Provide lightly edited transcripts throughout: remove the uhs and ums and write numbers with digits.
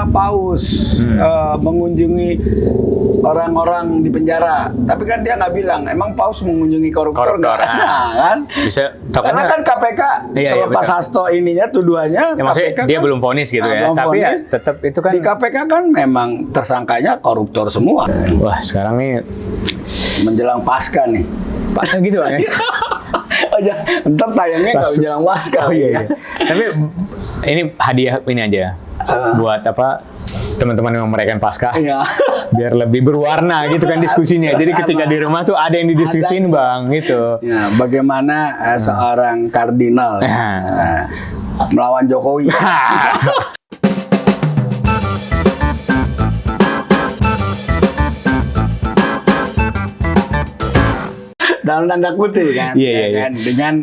Paus mengunjungi orang-orang di penjara, tapi kan dia nggak bilang emang Paus mengunjungi koruptor nggak? Kan? Bisa, Karena kan KPK terlepas Hasto ininya tuduhannya, ya, maksudnya KPK dia kan, belum vonis gitu ya, tapi ya tetap itu kan di KPK kan memang tersangkanya koruptor semua. Wah, sekarang nih menjelang Pasca nih. Gitu kan? Oh, ntar tayangnya nggak menjelang Pasca. Oh, iya. Tapi ini hadiah ini aja buat apa teman-teman yang merayakan Paskah, biar lebih berwarna gitu kan diskusinya. Jadi ketika di rumah tuh ada yang didiskusin bang gitu. Ya, bagaimana seorang kardinal melawan Jokowi. Dalam tanda kutip kan, kan? Dengan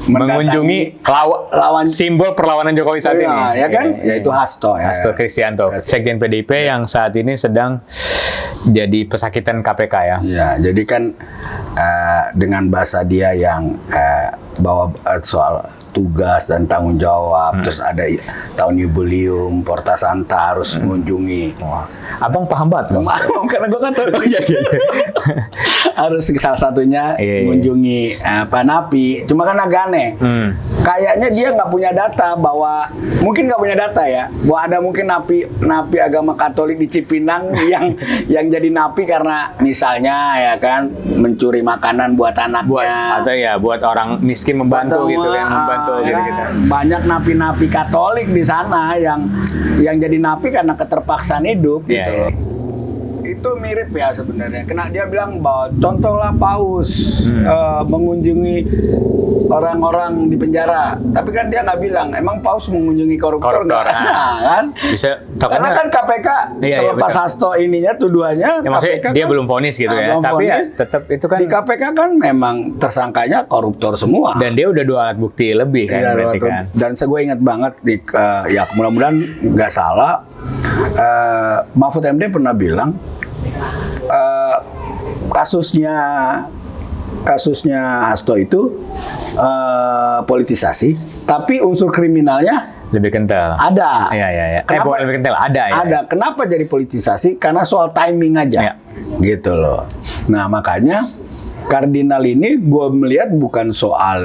mengunjungi lawan simbol perlawanan Jokowi saat ini, ya kan? Yaitu Hasto, Hasto Kristianto, Sekjen PDIP yang saat ini sedang jadi pesakitan KPK ya. Ya, jadi kan dengan bahasa dia yang bawa soal tugas dan tanggung jawab, terus ada tahun yubileum, Porta Santa harus mengunjungi. Abang paham banget, karena gue kan tahu. Harus salah satunya mengunjungi Napi. Cuma kan agak aneh. Kayaknya dia nggak punya data bahwa mungkin nggak punya data ya, bahwa ada mungkin napi agama Katolik di Cipinang yang jadi napi karena misalnya ya kan mencuri makanan buat anaknya, atau ya buat orang miskin membantu gitu kan, membantu gitu. Banyak napi-napi Katolik di sana yang jadi napi karena keterpaksaan hidup gitu. Itu mirip ya sebenarnya. Kena dia bilang bahwa contohlah Paus mengunjungi orang-orang di penjara, tapi kan dia nggak bilang emang Paus mengunjungi koruptor nggak? Kan? Bisa, karena kan KPK terlepas Hasto ininya tuduhannya, ya, KPK dia kan belum vonis gitu ya, tapi ya tetap itu kan di KPK kan memang tersangkanya koruptor semua. Dan dia udah 2 alat bukti lebih kan, berarti kan. Dan gue ingat banget ya mudah-mudahan nggak salah. Mahfud MD pernah bilang kasusnya Hasto itu politisasi, tapi unsur kriminalnya lebih kental. Ada. Iya. Kenapa, lebih kental. Ada. Ada. Kenapa jadi politisasi? Karena soal timing aja. Gitu loh. Nah makanya kardinal ini gue melihat bukan soal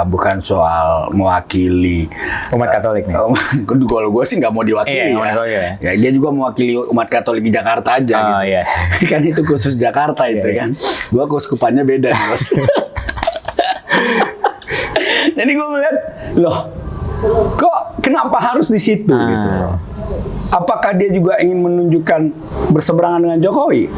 bukan soal mewakili umat Katolik nih. Kalau gue sih nggak mau diwakili ya. Dia juga mewakili umat Katolik di Jakarta aja. Gitu. Kan itu khusus Jakarta itu kan. Gue keuskupannya beda nih, Bos. Jadi gue melihat loh, kok kenapa harus di situ gitu loh. Apakah dia juga ingin menunjukkan berseberangan dengan Jokowi?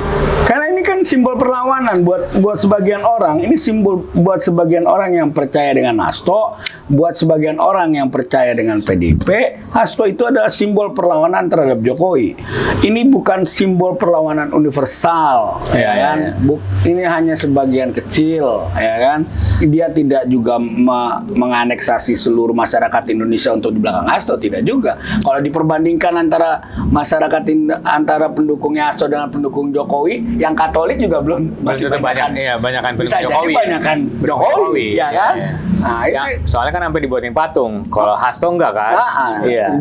Karena ini kan simbol perlawanan buat sebagian orang. Ini simbol buat sebagian orang yang percaya dengan Hasto, buat sebagian orang yang percaya dengan PDIP. Hasto itu adalah simbol perlawanan terhadap Jokowi. Ini bukan simbol perlawanan universal, ya kan? Ini hanya sebagian kecil, ya kan? Dia tidak juga menganeksasi seluruh masyarakat Indonesia untuk di belakang Hasto, tidak juga. Kalau diperbandingkan antara antara pendukungnya Hasto dengan pendukung Jokowi, yang Katolik juga masih banyakan pendukung bisa Jokowi. Jadi banyakan Jokowi, ya kan? Nah, itu soalnya kan sampai dibuatin patung. Kalau Hasto enggak kan?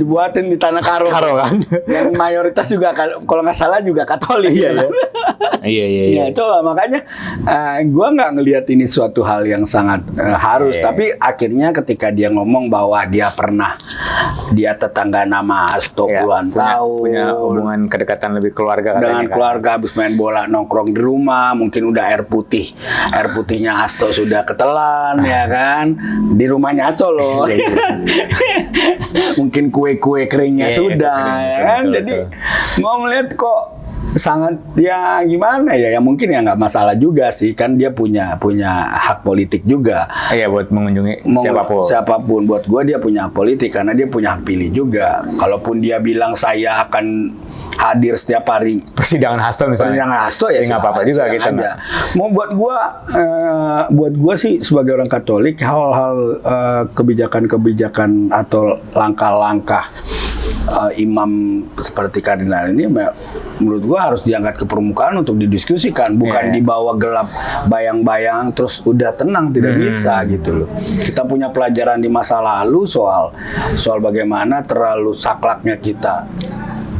Dibuatin di Tanah Karo kan? Yang mayoritas juga kalau nggak salah juga Katolik. Iya. Coba makanya gue nggak ngelihat ini suatu hal yang sangat harus. Tapi akhirnya ketika dia ngomong bahwa dia tetangga nama Hasto puluhan tahun, punya hubungan kedekatan lebih keluarga dengan keluarga, habis main bola nongkrong di rumah, mungkin udah air putihnya Hasto sudah ketelan, ya kan, di rumahnya Hasto loh. Mungkin kue-kue keringnya sudah, ya kan. Jadi mau melihat kok sangat ya gimana ya mungkin ya nggak masalah juga sih, kan dia punya hak politik juga. Buat mengunjungi siapapun. Buat gue dia punya hak politik karena dia punya hak pilih juga. Kalaupun dia bilang saya akan hadir setiap hari persidangan Hasto misalnya, persidangan Hasto ya nggak apa-apa juga gitu. Mau buat gue sih sebagai orang Katolik, hal-hal kebijakan-kebijakan atau langkah-langkah imam seperti kardinal ini menurut gua harus diangkat ke permukaan untuk didiskusikan, bukan dibawa gelap bayang-bayang terus udah tenang, tidak bisa gitu loh. Kita punya pelajaran di masa lalu soal bagaimana terlalu sakleknya kita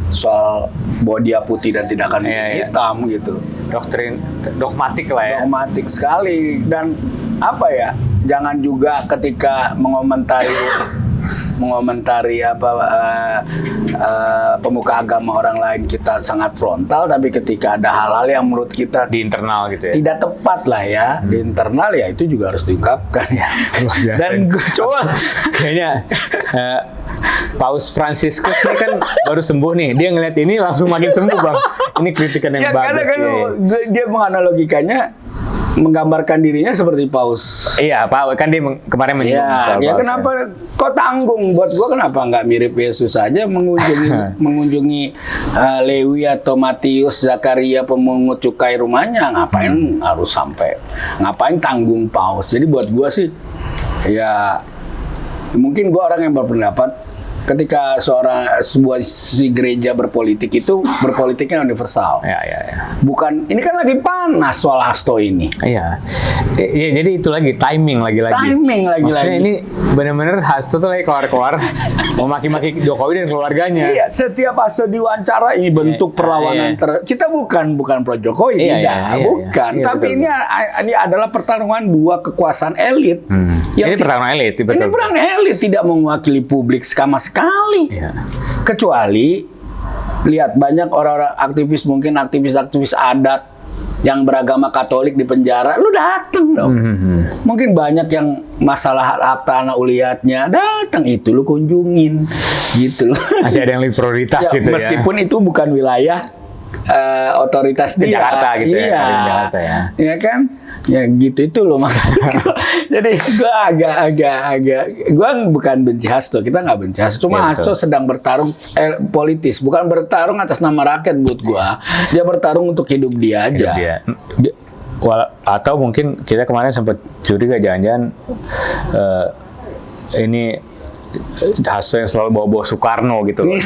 soal bahwa dia putih dan tidak akan hitam gitu. Doktrin dogmatik lah ya. Dogmatik sekali, dan apa ya? Jangan juga ketika mengomentari pemuka agama orang lain kita sangat frontal, tapi ketika ada hal-hal yang menurut kita Di internal gitu ya. tidak tepat lah ya di internal, ya itu juga harus diungkapkan ya. Dan gue coba kayaknya Paus Fransiskus ini kan baru sembuh nih, dia ngeliat ini langsung makin sembuh bang. Ini kritikan yang bagus. Karena kan dia menganalogikannya, menggambarkan dirinya seperti paus. Iya Pak, kan dia kemarin menyinggung. Ya kenapa kok tanggung? Buat gua kenapa nggak mirip Yesus saja mengunjungi Lewi atau Matius, Zakaria pemungut cukai rumahnya? Ngapain harus ngapain tanggung paus? Jadi buat gua sih ya mungkin gua orang yang berpendapat ketika sebuah gereja berpolitik itu berpolitiknya universal. Ya. Bukan, ini kan lagi panas soal Hasto ini. Iya. Jadi itu lagi timing lagi-lagi. Maksudnya ini benar-benar Hasto tuh lagi keluar-keluar mau maki-maki Jokowi dan keluarganya. Iya, setiap Hasto diwawancara ini bentuk perlawanan. Kita bukan pro Jokowi, bukan. Tapi betul. Ini adalah pertarungan dua kekuasaan elit. Ini pertarungan elit. Ini perang elit, tidak mewakili publik sama sekali. Kecuali lihat banyak orang-orang aktivis, mungkin aktivis adat yang beragama Katolik di penjara, lu datang dong. Mungkin banyak yang masalah tanah uliyatnya, datang itu lu kunjungin gitu loh. Masih ada yang lebih prioritas gitu ya. Meskipun itu bukan wilayah otoritas di Jakarta gitu ya. Jakarta ya. Iya kan? Ya gitu itu loh maksudnya. Jadi gua gua bukan benci Hasto, kita nggak benci Hasto. Cuma Hasto sedang bertarung politis, bukan bertarung atas nama rakyat buat gua. Dia bertarung untuk hidup dia aja. Atau mungkin kita kemarin sempat curiga jangan-jangan ini Hasto yang selalu bawa-bawa Soekarno gitu loh.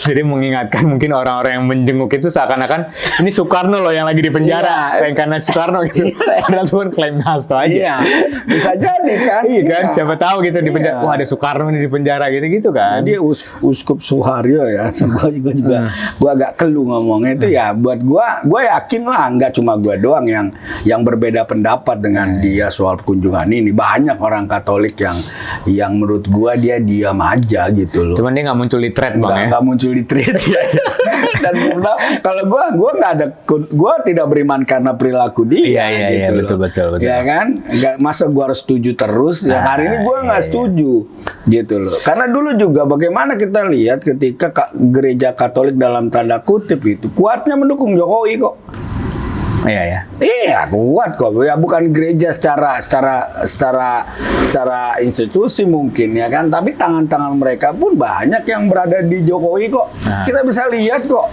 Jadi mengingatkan mungkin orang-orang yang menjenguk itu seakan-akan ini Soekarno loh yang lagi di penjara, reinkarnasi Soekarno gitu. Padahal tuh kan klaim Hasto aja. Bisa jadi kan. Iya kan, siapa tahu gitu di penjara. Wah, ada Soekarno nih di penjara gitu kan. Dia Uskup Suharyo ya. Gua juga gua agak kelu ngomongnya itu ya. Buat gua yakin lah, nggak cuma gua doang yang berbeda pendapat dengan dia soal kunjungan ini. Banyak orang Katolik yang menurut gua dia diam aja gitu loh. Cuman dia nggak muncul di thread bang ya? Nggak muncul di thread. Dan kalau gue nggak ada, gue tidak beriman karena perilaku dia. Iya betul. Ya kan? Nggak, masa gue harus setuju terus? Ya hari ini gue nggak setuju gitu loh. Karena dulu juga bagaimana kita lihat ketika gereja Katolik dalam tanda kutip itu kuatnya mendukung Jokowi kok. Iya kuat kok. Ya bukan gereja secara institusi mungkin ya kan, tapi tangan-tangan mereka pun banyak yang berada di Jokowi kok. Kita bisa lihat kok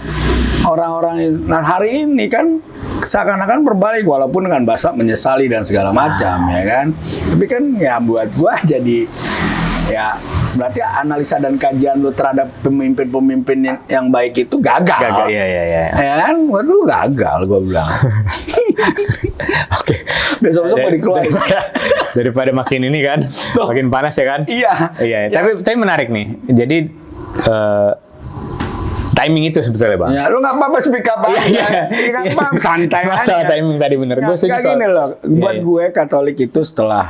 orang-orang. Nah hari ini kan seakan-akan berbalik, walaupun dengan bahasa menyesali dan segala macam ya kan. Tapi kan ya buat gua jadi ya berarti analisa dan kajian lu terhadap pemimpin-pemimpin yang baik itu gagal. Iya. Ya kan? Waduh gagal gua bilang. Oke. Besok-besok mau dikeluarin. Daripada makin ini kan, makin panas ya kan? Iya. Tapi menarik nih. Jadi timing itu sebetulnya bang. Ya, lu nggak apa-apa speak up aja. Santai aja. Masalah timing tadi bener. Gue setuju gini loh. Buat gue Katolik itu setelah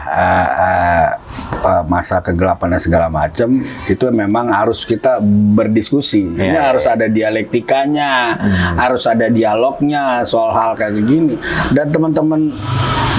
masa kegelapan dan segala macam itu memang harus kita berdiskusi. Ini harus ada dialektikanya, harus ada dialognya soal hal kayak gini. Dan teman-teman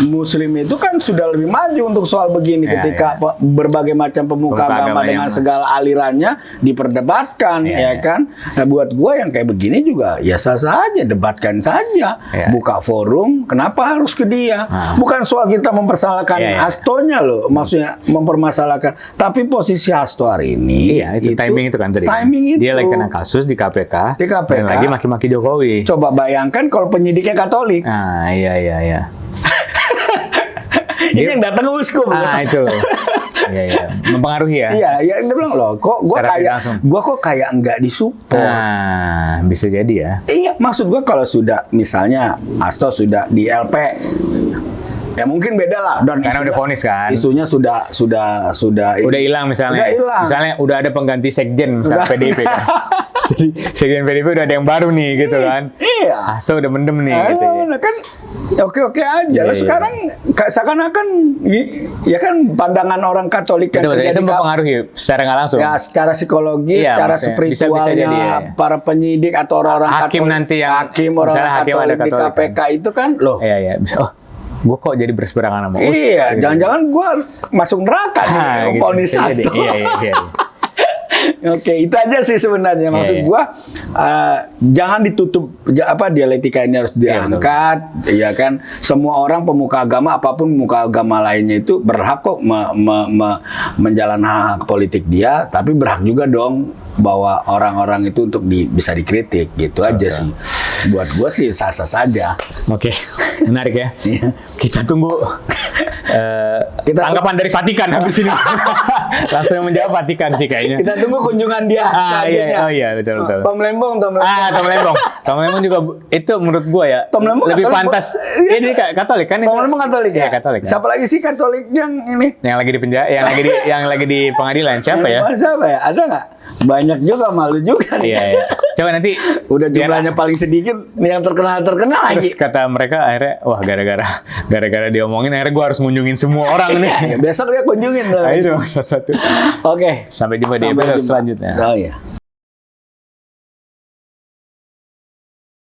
Muslim itu kan sudah lebih maju untuk soal begini ketika berbagai macam pemuka agama dengan segala alirannya diperdebatkan, ya kan? Nah, buat gue yang kayak begini juga ya sah-sah aja, debatkan saja, buka forum. Kenapa harus ke dia? Bukan soal kita mempersalahkan Hastonya loh, maksudnya mempermasalahkan. Tapi posisi Hasto hari ini, itu timing itu kan tadi. Timing itu. Dia lagi kena kasus di KPK. Dan lagi maki-maki Jokowi. Coba bayangkan kalau penyidiknya Katolik. Iya. Ini yang datang uskup. Itu loh. Iya. Mempengaruhi ya. Iya, ya dia bilang loh, kok Secara tidak langsung. gua kok kayak nggak disupport. Nah, bisa jadi ya. Iya, maksud gua kalau sudah misalnya Hasto sudah di LP, ya mungkin beda lah. Dan Karena udah vonis kan. Isunya sudah Udah hilang misalnya. Udah hilang. Misalnya udah ada pengganti sekjen misalnya Udah. PDIP kan. Jadi sekjen PDIP udah ada yang baru nih gitu kan. Iya. Hasto udah mendem nih gitu ya. Nah, kan oke aja. Iya, Lah iya. sekarang seakan-akan ya kan pandangan orang Katolik yang Itu terjadi mempengaruhi secara nggak langsung. ya secara psikologis, Iya, secara maksudnya, spiritualnya bisa jadi, ya. para penyidik atau orang-orang Hakim Katolik, nanti yang- hakim orang misalnya hakim Katolik ada di Katolik, KPK itu kan loh. Iya. Bisa. Oh, gue kok jadi berseberangan sama Us. Iya, Gitu. jangan-jangan gua masuk neraka Ah, nih, gitu. vonis Bisa jadi. Hasto. Iya. Oke, itu aja sih sebenarnya maksud Iya. gua jangan ditutup dialektika ini harus Iya, diangkat, ya kan. Semua orang pemuka agama apapun pemuka agama lainnya itu berhak kok menjalankan hak politik dia, tapi berhak juga dong bahwa orang-orang itu untuk bisa dikritik gitu aja sih. Buat gua sih sah-sah saja. Oke, menarik ya. Iya. Kita tunggu tanggapan dari Vatikan habis ini. Langsung menjawab Vatikan sih kayaknya. Kita tunggu kunjungan dia selanjutnya. Iya, betul. Tom Lembong. Tom Lembong. Tom Lembong juga itu menurut gua ya. Tom Lembong lebih Katolik, pantas. iya. Ini Katolik kan? Tom Lembong Katolik ya? Iya, Katolik. Kan? Siapa lagi sih Katolik yang ini? Yang lagi di penjara, yang lagi di pengadilan siapa ya? Siapa ya? Ada nggak? Banyak juga, malu juga nih. Iya. Coba nanti Udah jumlahnya paling sedikit, yang terkenal lagi. terus kata mereka akhirnya wah gara-gara diomongin akhirnya gua harus ngunjungin semua orang nih. Ya, besok dia kunjungin. Nah, itu satu-satu. Oke. Sampai jumpa di Sampai episode jumpa. selanjutnya. Oh iya.